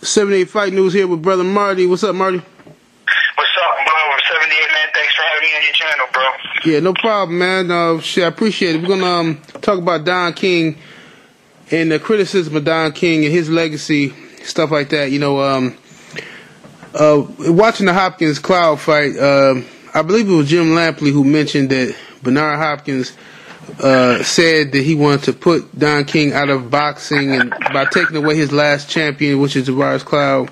78 Fight News here with brother Marty. What's up, Marty? What's up, bro? I'm 78, man. Thanks for having me on your channel, bro. Yeah, no problem, man. Shit, I appreciate it. We're gonna talk about Don King and the criticism of Don King and his legacy, stuff like that. You know, watching the Hopkins Cloud fight, I believe it was Jim Lampley who mentioned that Bernard Hopkins said that he wanted to put Don King out of boxing and by taking away his last champion, which is Tavares Cloud.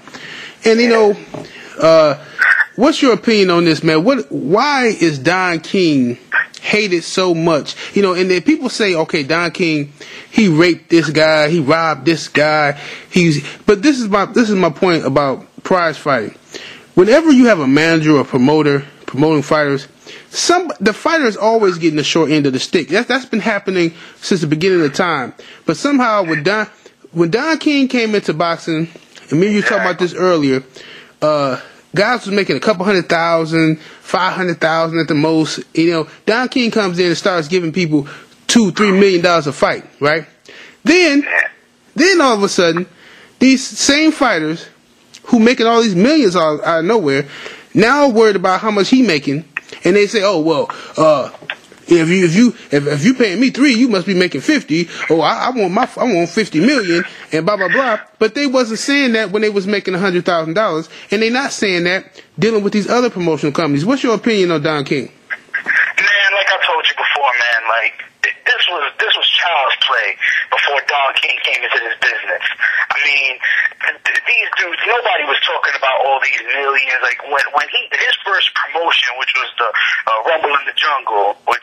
And you know, what's your opinion on this, man? Why is Don King hated so much? You know, and then people say, okay, Don King, he raped this guy, he robbed this guy. But this is my point about prize fighting. Whenever you have a manager or promoter promoting fighters, the fighter is always getting the short end of the stick. That's been happening since the beginning of time. But somehow when Don King came into boxing, and me and you talked about this earlier, guys was making a couple $100,000, $500,000 at the most. You know, Don King comes in and starts giving people $2-3 million a fight, right? Then all of a sudden, these same fighters who making all these millions out of nowhere now worried about how much he making, and they say, oh well, if you paying me 3, you must be making 50. Oh, I want 50 million, and blah blah blah. But they wasn't saying that when they was making $100,000, and they not saying that dealing with these other promotional companies. What's your opinion on Don King? Man, like I told you before, man, like this was child's play before Don King came into this business. I mean, these dudes, nobody was talking about all these millions. Like when his first promotion, which was the Rumble in the Jungle, when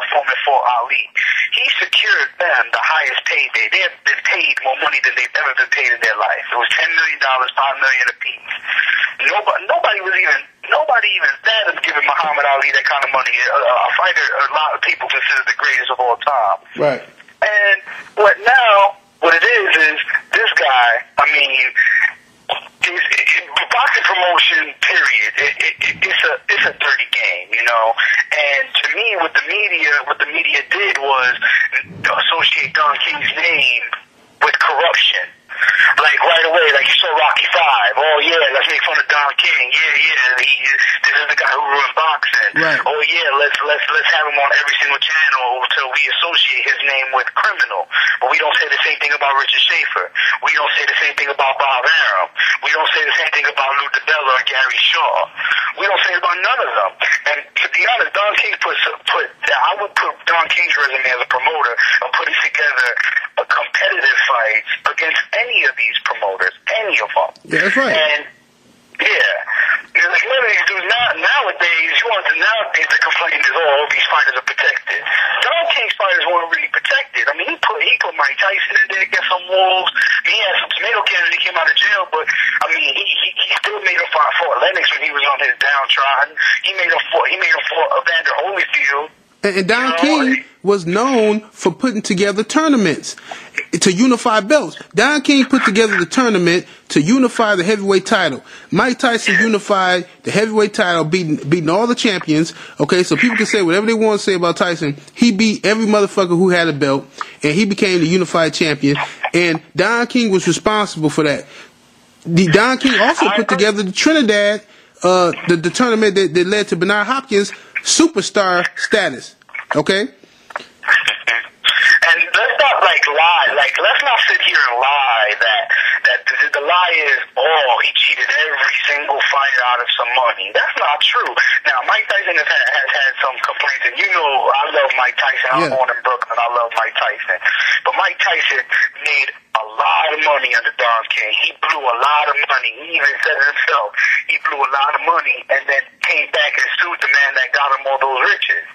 Foreman fought Ali, he secured them the highest payday. They have been paid more money than they've ever been paid in their life. It was $10 million, $5 million apiece. Nobody even fathomed giving Muhammad Ali that kind of money. A fighter, a lot of people consider the greatest of all time. Right. And what it is this guy, I mean, boxing promotion, period. It's a dirty game, you know. And to me, what the media did was associate Don King's name with corruption. Like right away, like you saw Rocky V. Oh yeah, let's make fun of Don King. Yeah, this is the guy who ruined boxing. Right. Oh yeah, let's have him on every single channel until we associate his name with criminal. But we don't say the same thing about Richard Schaefer. We don't say the same thing about Bob Arum. We don't say the same thing about Lou DiBella or Gary Shaw. We don't say it about none of them. And to be honest, Don King I would put Don King's resume as a promoter of putting together a competitive fight against any of these promoters, any of them. Yeah, that's right. And like none of these dudes nowadays the complaint is all these fighters are protected. Don King's fighters weren't really protected. I mean, he put Mike Tyson in there, get some wolves. He had some tomato cans when he came out of jail, but I mean, he still made him fight for Lennox when he was on his downtrodden. He made him for Evander Holyfield. And Don King was known for putting together tournaments to unify belts. Don King put together the tournament to unify the heavyweight title. Mike Tyson unified the heavyweight title, beating all the champions. Okay, so people can say whatever they want to say about Tyson. He beat every motherfucker who had a belt, and he became the unified champion. And Don King was responsible for that. Don King also put together the Trinidad, the tournament that led to Bernard Hopkins' superstar status. Okay? And let's not lie. Let's not sit here and lie that the lie is, he cheated every single fighter out of some money. That's not true. Now, Mike Tyson has had some complaints, and you know I love Mike Tyson. I was born in Brooklyn. I love Mike Tyson. But Mike Tyson made a lot of money under Don King. He blew a lot of money. He even said it himself. He blew a lot of money and then came back and sued the man that got him all those riches.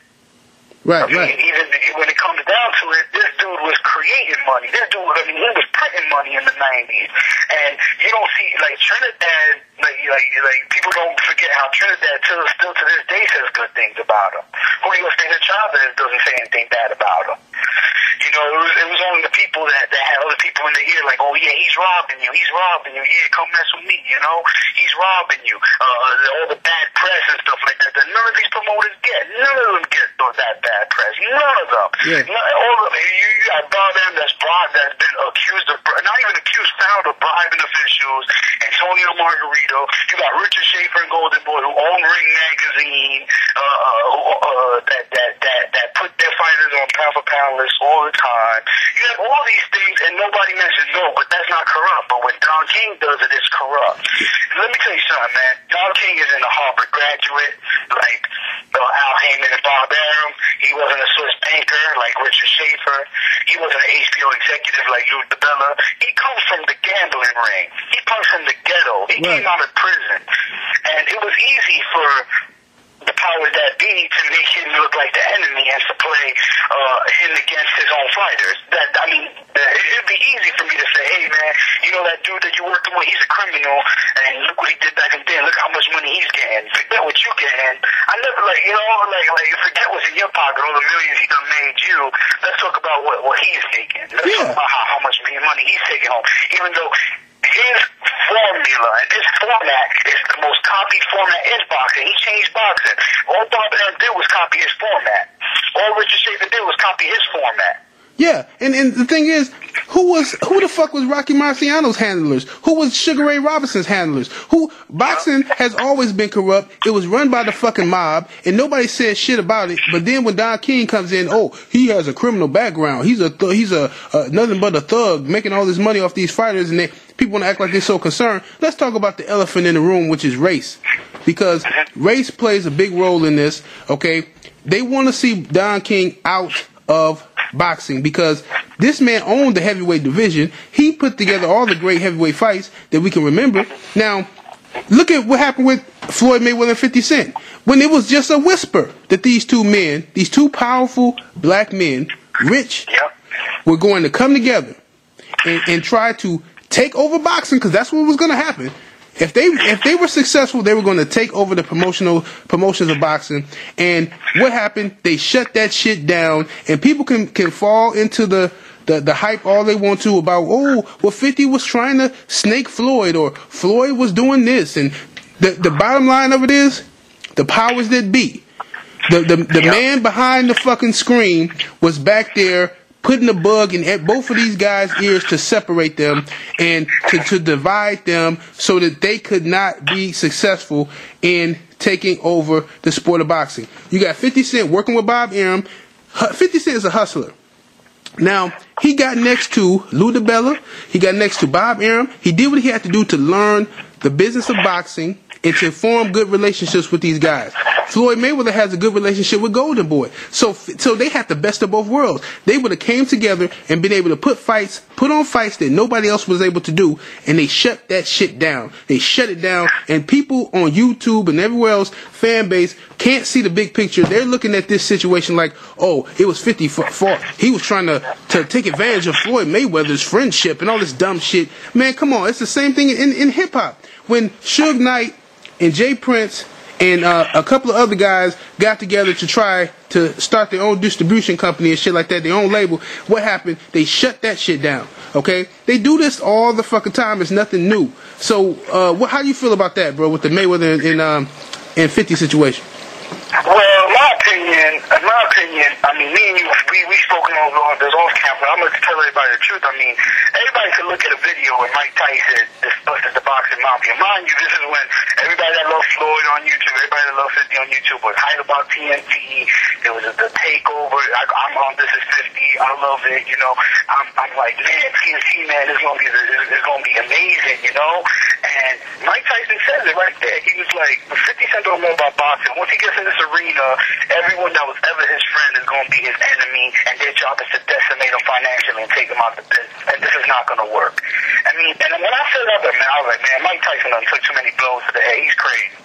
Right, I mean, even when it comes down to it, this dude was creating money. This dude, he was printing money in the 90s. And you don't see, like, Trinidad, like people don't forget how Trinidad still to this day says good things about him. Julio Cesar Chavez doesn't say anything bad about him. You know, it was only the people that had other people in the ear, like, oh yeah, he's robbing you. Yeah, come mess with me, you know. He's robbing you. All the bad press and stuff like that none of these promoters get. None of them get that bad press. None of them. Yeah. All of them. You got Bob M that's been accused of, not even accused, found of bribing officials. News, Antonio Margarito. You got Richard Schaefer and Golden Boy who own Ring Magazine, that put their fighters on pound for pound lists all the time. You have all these things, and nobody mentions no, but that's not corrupt. But when Don King does it, it's corrupt. Let me tell you something, man. Don King isn't a Harvard graduate like Al Heyman and Bob Arum. He wasn't a Swiss banker like Richard Schaefer. He wasn't an HBO executive like Lou DiBella. He comes from the gambling ring. He comes from the ghetto. He came out of prison. And it was easy for the powers that be to make him look like the enemy and to play him against his own fighters. It'd be easy for me to say, hey, man, you know that dude that you're working with, he's a criminal, and look what he did back in then. Look how much money he's getting. Forget what you getting. I never, forget what's in your pocket, all the millions he done made you. Let's talk about what he's making. Let's talk about how much money he's taking home. Even though his formula and his format is the most copied format in boxing. He changed boxing. All Bob Arum did was copy his format. All Richard Schaefer did was copy his format. Yeah, and the thing is, who the fuck was Rocky Marciano's handlers? Who was Sugar Ray Robinson's handlers? Boxing has always been corrupt. It was run by the fucking mob, and nobody said shit about it. But then when Don King comes in, he has a criminal background. He's nothing but a thug, making all this money off these fighters, and people want to act like they're so concerned. Let's talk about the elephant in the room, which is race, because race plays a big role in this. Okay, they want to see Don King out of boxing because this man owned the heavyweight division. He put together all the great heavyweight fights that we can remember. Now, look at what happened with Floyd Mayweather and 50 Cent. When it was just a whisper that these two powerful black men, rich, were going to come together and try to take over boxing, because that's what was going to happen. If they were successful, they were going to take over the promotions of boxing. And what happened? They shut that shit down, and people can fall into the hype all they want to about 50 was trying to snake Floyd, or Floyd was doing this. And the bottom line of it is, the powers that be, the man behind the fucking screen was back there putting a bug in both of these guys' ears to separate them and to divide them so that they could not be successful in taking over the sport of boxing. You got 50 Cent working with Bob Arum. 50 Cent is a hustler. Now, he got next to Lou DiBella. He got next to Bob Arum. He did what he had to do to learn the business of boxing and to form good relationships with these guys. Floyd Mayweather has a good relationship with Golden Boy. So they had the best of both worlds. They would have came together and been able to put on fights that nobody else was able to do, and they shut that shit down. They shut it down, and people on YouTube and everywhere else, fan base, can't see the big picture. They're looking at this situation like, it was 50 fault. He was trying to take advantage of Floyd Mayweather's friendship and all this dumb shit. Man, come on. It's the same thing in hip-hop. When Suge Knight and Jay Prince and a couple of other guys got together to try to start their own distribution company and shit like that, their own label, what happened? They shut that shit down, okay? They do this all the fucking time. It's nothing new. So how do you feel about that, bro, with the Mayweather and 50 situation? Well, in my opinion, I mean, me and you, we spoken on this off camera. I'm going to tell everybody the truth. I mean, everybody could look at a video where Mike Tyson discusses the boxing mafia. Mind you, this is when everybody that loves Floyd on YouTube, everybody that loves 50 on YouTube was hyped about TNT. There was the takeover. I'm on This Is 50. I love it. You know, I'm like, man, TNT, man, it's going to be amazing. You know, and Mike Tyson says it right there. He was like, 50 Cent don't know about boxing. Once he gets in this arena, everyone that was ever his friend is going to be his enemy, and their job is to decimate him financially and take him out of the business. And this is not going to work. I mean, and when I said that, man, I was like, man, Mike Tyson done took too many blows to the head. He's crazy.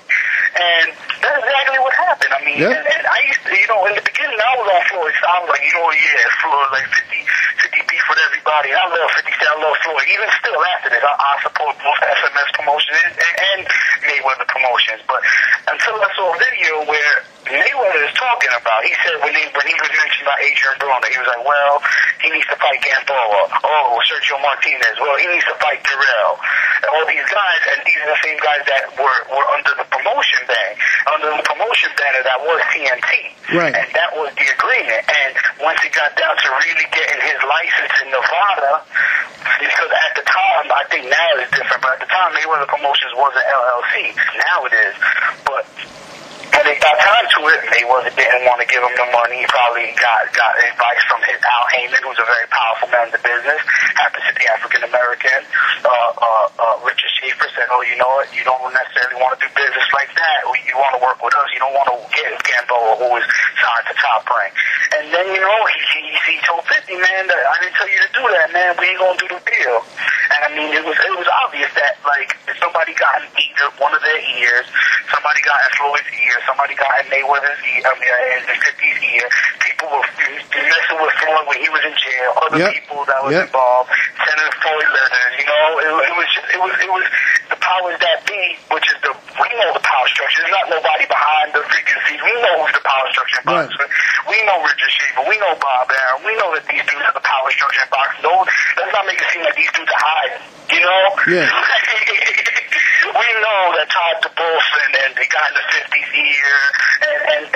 And that's exactly what happened. I mean, and I used to, in the beginning, I was on Floyd. So I was like, Floyd, like 50 beef with everybody. I love 50 Cent. I love Floyd. Even still after this, I support both SMS Promotions and Mayweather Promotions. But until I saw a video where Mayweather is talking about, he said when he was mentioned by Adrian Broner, he was like, well, he needs to fight Gamboa. Sergio Martinez. Well, he needs to fight Terrell. All these guys, and these are the same guys that were under the promotion banner that was TNT. Right. And that was the agreement. And once it got down to really getting his license in Nevada, because at the time, I think now it's different. But at the time, Mayweather Promotions wasn't LLC. Now it is. But when it got time to it, Mayweather didn't want to give him the money. He probably got advice from his Al Heyman, who's a very powerful man in the business, happens to be African American. Richard Schaefer said, "Oh, you know what? You don't necessarily want to do business like that. You want to work with us. You don't want to get Gamboa, who is signed to Top Rank." And then, you know, he told 50, man, that I didn't tell you to do that, man. We ain't gonna do the deal. And I mean, it was obvious that, like, if somebody got in either one of their ears, somebody got in Floyd's ear, somebody got in Mayweather's ear, in 50's ear, people were messing with Floyd when he was in jail, other people that was involved, Senator Floyd letters, you know, it was the powers that be, which is we know the power structure. There's not nobody behind the frequencies. We know who's the power structure in boxing. Right. We know Richard Schaefer. We know Bob Arum. We know that these dudes are the power structure in boxing. No, let's not make it seem like these dudes are hiding, you know? Yeah. We know that Todd DeBolf and they got in the 50s ear,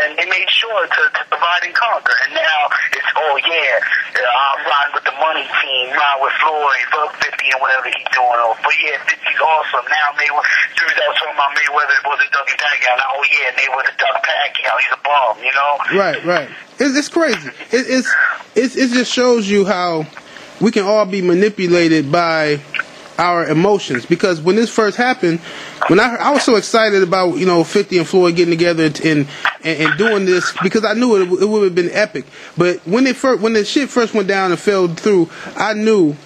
and they made sure to divide and conquer. And now it's, oh yeah, I'm riding with the money team, ride with Floyd, fuck 50 and whatever he's doing. Oh, but yeah, 50's awesome. Now Mayweather, dudes that was talking about Mayweather wasn't Dougie Pacquiao. Now, oh yeah, Mayweather Doug Pacquiao. He's a bum, you know? Right. It's crazy. It just shows you how we can all be manipulated by our emotions, because when this first happened, when I was so excited about, you know, 50 and Floyd getting together and doing this, because I knew it would have been epic. But when the shit first went down and fell through, I knew,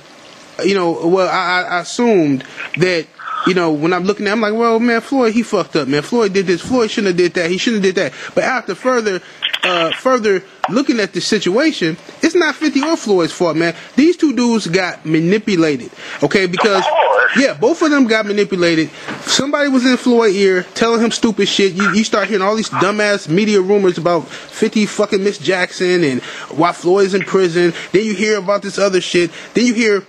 you know, well, I assumed that, you know, when I'm looking at it, I'm like, well, man, Floyd, he fucked up, man. Floyd did this. Floyd shouldn't have did that. He shouldn't have did that. But after further looking at the situation, it's not 50 or Floyd's fault, man. These two dudes got manipulated, okay? Because, yeah, both of them got manipulated. Somebody was in Floyd's ear telling him stupid shit. You start hearing all these dumbass media rumors about 50 fucking Miss Jackson and why Floyd's in prison. Then you hear about this other shit. Then you hear,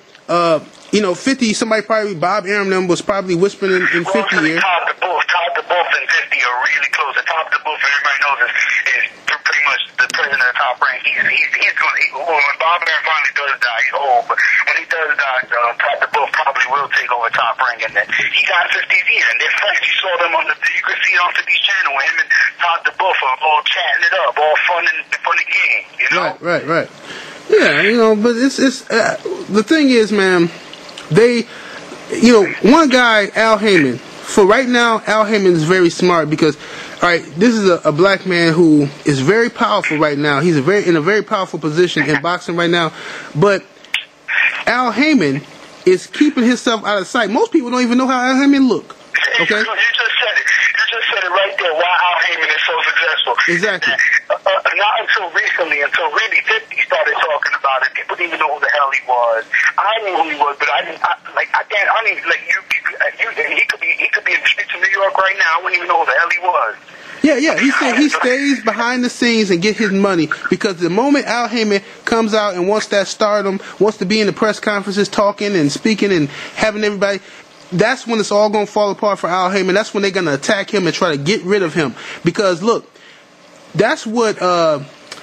you know, 50, somebody probably, Bob Arum them was probably whispering in 50 ear. Todd DeBolf and 50 are really close. And Todd DeBolf, everybody knows, is pretty much the president of Top Rank. He's going when Bob Arum finally does die, he's old, but when he does die, Todd DeBolf probably will take over Top Rank. And then he got 50's ear, and they're friends. You saw them you could see it on 50's channel with him and Todd DeBolf are all chatting it up, all fun and game, you know? Right. Yeah, you know, but it's the thing is, man, they, you know, one guy, Al Heyman, for right now, Al Heyman is very smart because, all right, this is a black man who is very powerful right now. He's in a very powerful position in boxing right now, but Al Heyman is keeping himself out of sight. Most people don't even know how Al Heyman look. Okay. You just said it right there. Why Al Heyman is so successful? Exactly. Not until recently, until really 50 started talking about it. People didn't even know who the hell he was. I knew who he was, but I didn't. He could be in the streets of New York right now. I wouldn't even know who the hell he was. Yeah. He said he stays behind the scenes and get his money, because the moment Al Heyman comes out and wants that stardom, wants to be in the press conferences talking and speaking and having everybody, that's when it's all going to fall apart for Al Heyman. That's when they're going to attack him and try to get rid of him. Because, look, that's what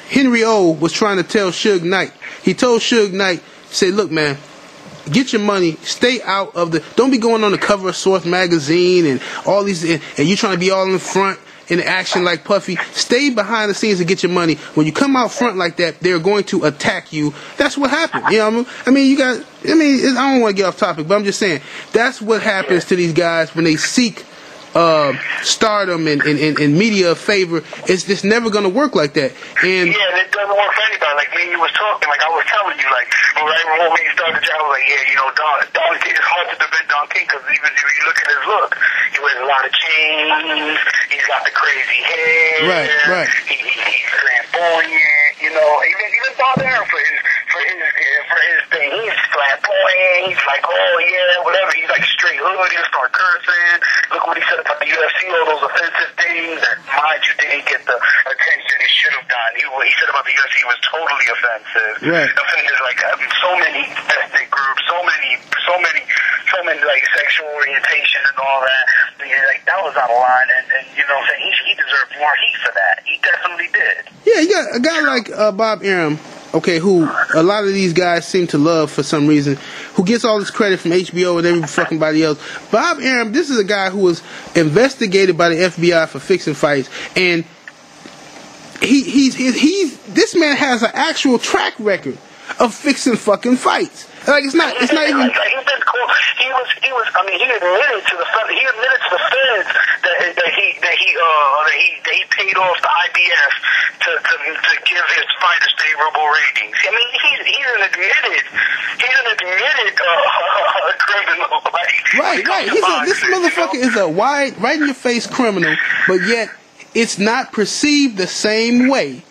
Henry O was trying to tell Suge Knight. He told Suge Knight, say, look, man, get your money, stay out of don't be going on the cover of Source magazine and all these, and you trying to be all in front in action like Puffy. Stay behind the scenes and get your money. When you come out front like that, they're going to attack you. That's what happened. You know what I mean? I don't want to get off topic, but I'm just saying, that's what happens to these guys when they seek stardom and media favor. It's just never going to work like that. And yeah, it doesn't work for anybody. Like when you was talking, like I was telling you, like right when you started the job, I was like, yeah, you know, Don King, it's hard to defend Don King because even if you look at his look, he wears a lot of chains. He's got the crazy hair. Right. He's flamboyant. You know, even Bob Arum for his thing, he's flamboyant. He's like, oh yeah, whatever. He's like straight hood. He'll start cursing. Look what he said about the UFC, all those offensive things that, mind you, didn't get the attention it should have gotten. He said about the UFC was totally offensive. Right. Offended like so many ethnic groups, so many like sexual orientation and all that. Like that was out of line, and you know what I'm saying, he deserved more heat for that. He definitely did. Yeah, you got a guy like Bob Arum, okay, who a lot of these guys seem to love for some reason, who gets all this credit from HBO and every fucking body else. Bob Arum, this is a guy who was investigated by the FBI for fixing fights, and this man has an actual track record of fixing fucking fights. Like it's not even. He's been cool. He was. I mean, he admitted to the feds that he paid off the IBF to give his fighters favorable ratings. I mean, he's an admitted criminal. Right. This motherfucker is a wide, right in your face criminal, but yet it's not perceived the same way,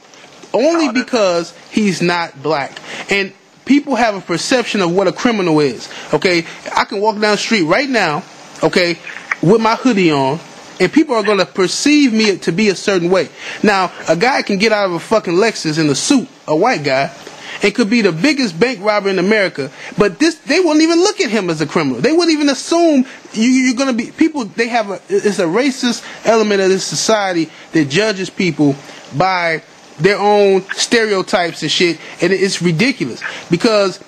only because he's not black. And people have a perception of what a criminal is, okay? I can walk down the street right now, okay, with my hoodie on, and people are going to perceive me to be a certain way. Now, a guy can get out of a fucking Lexus in a suit, a white guy, and could be the biggest bank robber in America, but they won't even look at him as a criminal. They wouldn't even assume you're going to be... People, it's a racist element of this society that judges people by their own stereotypes and shit, and it's ridiculous because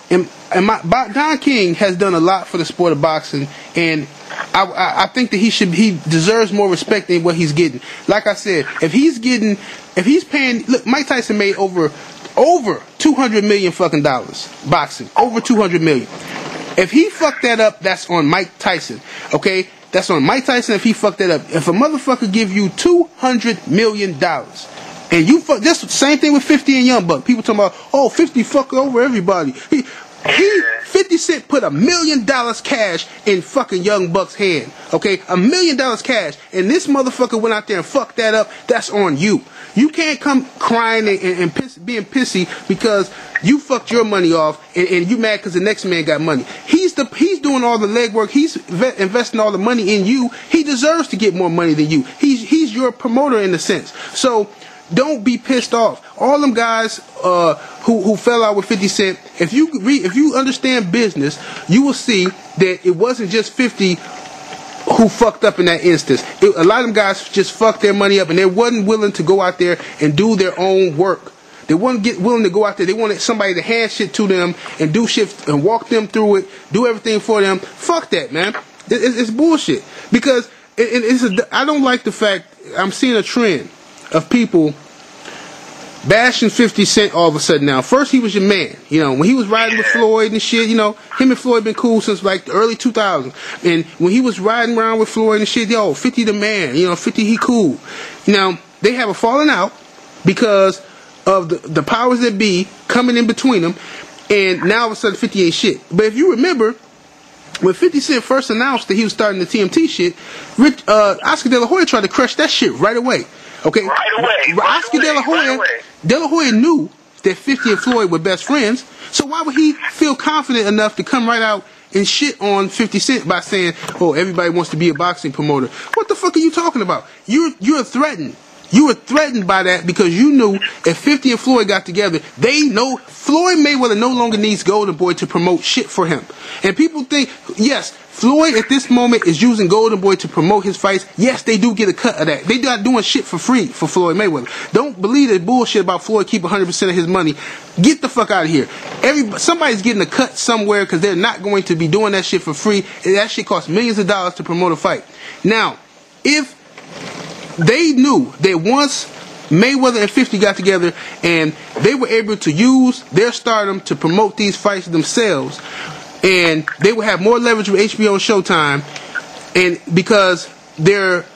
Don King has done a lot for the sport of boxing, and I think that he deserves more respect than what he's getting. Like I said, if he's paying, look, Mike Tyson made over $200 million fucking dollars boxing, over $200 million. If he fucked that up, that's on Mike Tyson, okay? That's on Mike Tyson if he fucked that up. If a motherfucker give you $200 million and you fuck, this same thing with 50 and Young Buck. People talking about, 50 fuck over everybody. 50 Cent put $1 million cash in fucking Young Buck's hand. Okay, $1 million cash, and this motherfucker went out there and fucked that up. That's on you. You can't come crying and being pissy because you fucked your money off and you mad because the next man got money. He's doing all the legwork. He's investing all the money in you. He deserves to get more money than you. He's your promoter in a sense. So don't be pissed off. All them guys who fell out with 50 Cent, if you understand business, you will see that it wasn't just 50 who fucked up in that instance. A lot of them guys just fucked their money up, and they wasn't willing to go out there and do their own work. They wasn't willing to go out there. They wanted somebody to hand shit to them and do shit and walk them through it, do everything for them. Fuck that, man. It's bullshit. Because I don't like the fact I'm seeing a trend of people bashing 50 Cent all of a sudden now. First, he was your man. You know, when he was riding with Floyd and shit, you know, him and Floyd been cool since like the early 2000s. And when he was riding around with Floyd and shit, 50 the man. You know, 50 he cool. Now, they have a falling out because of the powers that be coming in between them. And now all of a sudden 50 ain't shit. But if you remember, when 50 Cent first announced that he was starting the TMT shit, Oscar De La Hoya tried to crush that shit right away. Okay, Oscar De La Hoya knew that 50 and Floyd were best friends, so why would he feel confident enough to come right out and shit on 50 Cent by saying, everybody wants to be a boxing promoter? What the fuck are you talking about? You're threatened. You were threatened by that because you knew if 50 and Floyd got together, they know Floyd Mayweather no longer needs Golden Boy to promote shit for him. And people think, yes, Floyd at this moment is using Golden Boy to promote his fights. Yes, they do get a cut of that. They not doing shit for free for Floyd Mayweather. Don't believe that bullshit about Floyd keep 100% of his money. Get the fuck out of here. Somebody's getting a cut somewhere because they're not going to be doing that shit for free. And that shit costs millions of dollars to promote a fight. Now, if they knew that once Mayweather and 50 got together and they were able to use their stardom to promote these fights themselves, and they would have more leverage with HBO and Showtime, and because they're,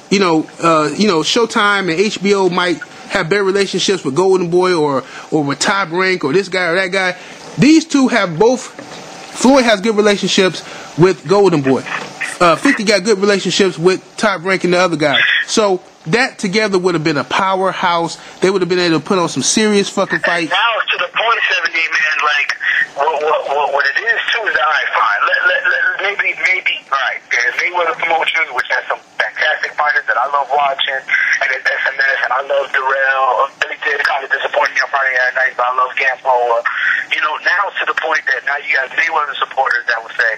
Showtime and HBO might have better relationships with Golden Boy or with Top Rank or this guy or that guy. These two have both. Floyd has good relationships with Golden Boy. 50 got good relationships with Top Rank and the other guy. So that together would have been a powerhouse. They would have been able to put on some serious fucking fights. Now it's to the point, 70, man, like, what it is, too, is, all right, fine. Maybe, all right, there's Mayweather Promotions, which has some fantastic fighters that I love watching, and there's SMS, and I love Darrell. Billy did kind of disappoint me on Friday night, but I love Gamble. Now it's to the point that now you got Mayweather supporters that would say,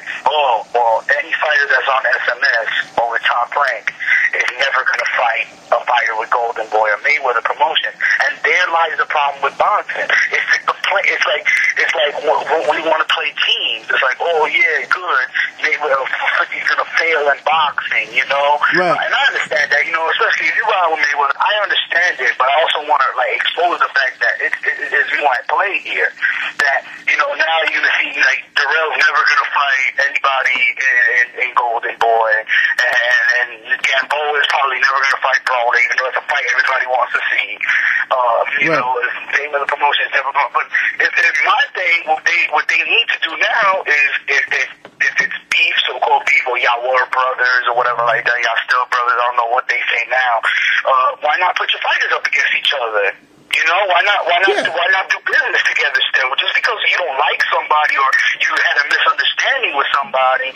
any fighter that's on SMS or with Top Rank is never going to fight a fighter with Golden Boy or Mayweather Promotion. And there lies the problem with boxing. It's like when we want to play teams. It's 50's gonna fail in boxing, you know. Right. And I understand that, you know, especially if you ride with Mayweather, I understand it, but I also want to like expose the fact that it's more at play here. That, you know, now you're gonna see like Darrell's never gonna fight anybody in Golden Boy, and Gamboa is probably never gonna fight Broner, even though it's a fight everybody wants to see. You know, Mayweather promotion is never going. But if my thing, what they need to do now is if it's beef, so-called beef, or y'all were brothers or whatever like that, y'all still brothers, I don't know what they say now. Why not put your fighters up against each other? You know, why not do business together still? Just because you don't like somebody or you had a misunderstanding with somebody,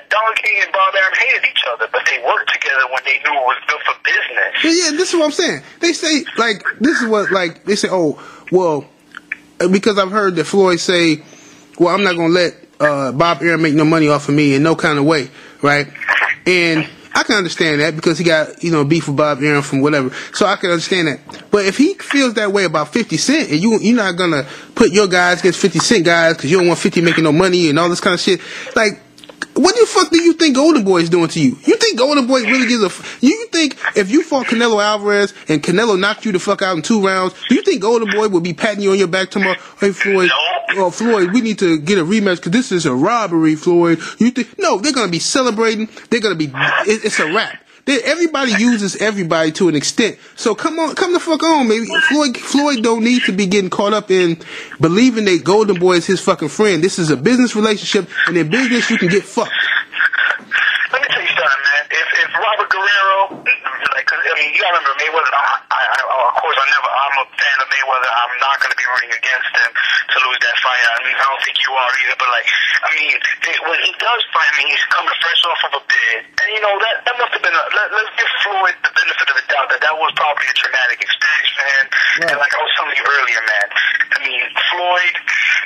Don King and Bob Arum hated each other, but they worked together when they knew it was good for business. Yeah, this is what I'm saying. They say, like, this is what, like, they say, oh, well, because I've heard that Floyd say, well, I'm not going to let Bob Arum make no money off of me in no kind of way, right? And I can understand that because he got, you know, beef with Bob Arum from whatever. So I can understand that. But if he feels that way about 50 Cent and you're not going to put your guys against 50 Cent guys because you don't want 50 making no money and all this kind of shit, like, what the fuck do you think Golden Boy is doing to you? You think Golden Boy really gives a... You think if you fought Canelo Alvarez and Canelo knocked you the fuck out in 2 rounds, do you think Golden Boy would be patting you on your back tomorrow? Hey, Floyd, Floyd, we need to get a rematch because this is a robbery, Floyd. You think... No, they're going to be celebrating. They're going to be... It's a wrap. Everybody uses everybody to an extent. So come the fuck on, baby. Floyd don't need to be getting caught up in believing that Golden Boy is his fucking friend. This is a business relationship, and in business you can get fucked. Let me tell you something, man. If Robert Guerrero, like, I mean, you gotta remember Mayweather. Of course, I'm a fan of Mayweather. I'm not gonna be rooting against him to lose that fight. I mean, I don't think you are either. But like, I mean, when he does fight, I mean, he's coming fresh off of a bid, and you know that must have been. Let's give Floyd the benefit of the doubt that was probably a traumatic experience for him. Right. And like I was telling you earlier, man. I mean, Floyd.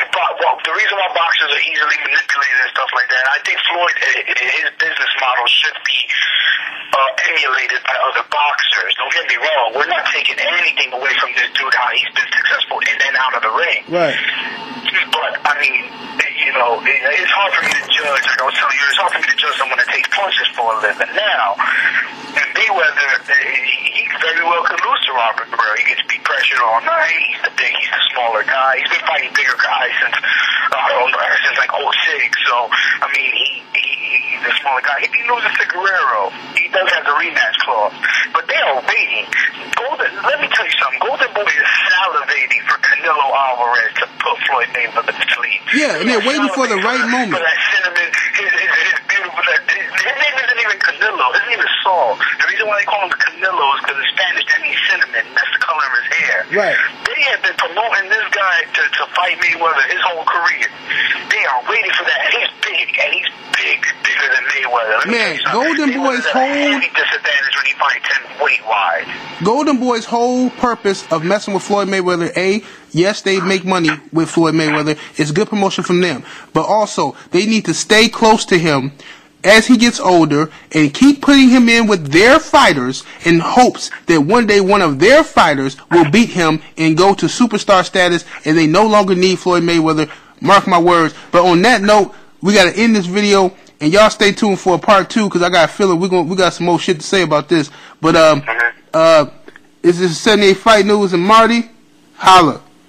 The reason why boxers are easily manipulated and stuff like that, I think Floyd, his business model should be emulated by other boxers. Don't get me wrong. We're not taking anything away from this dude, how he's been successful in and out of the ring. Right. But, I mean, you know, it's hard for me to judge. Like I was telling you, it's hard for me to judge someone that takes punches for a living. Now, and Mayweather, he very well could lose to Robert Guerrero. He gets beat pressured all night. He's the smaller guy. He's been fighting bigger guys since like 06. So, I mean, he's a smaller guy. If he loses to Guerrero, he does have the rematch clause. But they are waiting. Let me tell you something. Golden Boy is salivating for Canelo Alvarez to put Floyd Mayweather to sleep. Yeah, and they're waiting for the right moment. For that cinnamon, his beautiful, his name isn't even Canelo. His name is Saul. The reason why they call him Canelo is because in Spanish that means cinnamon. That's the color of his hair. Right. They have been promoting this guy to fight Mayweather his whole career. They are waiting for that. And he's big, bigger than Mayweather. Man, Golden Boy's whole disadvantage when he fights him weight wide. Golden Boy's whole purpose of messing with Floyd Mayweather, yes, they make money with Floyd Mayweather. It's good promotion from them. But also, they need to stay close to him as he gets older and keep putting him in with their fighters in hopes that one day one of their fighters will beat him and go to superstar status and they no longer need Floyd Mayweather. Mark my words. But on that note, we got to end this video. And y'all stay tuned for a part 2 because I got a feeling we got some more shit to say about this. But this is 78 Fight News and Marty. Holla.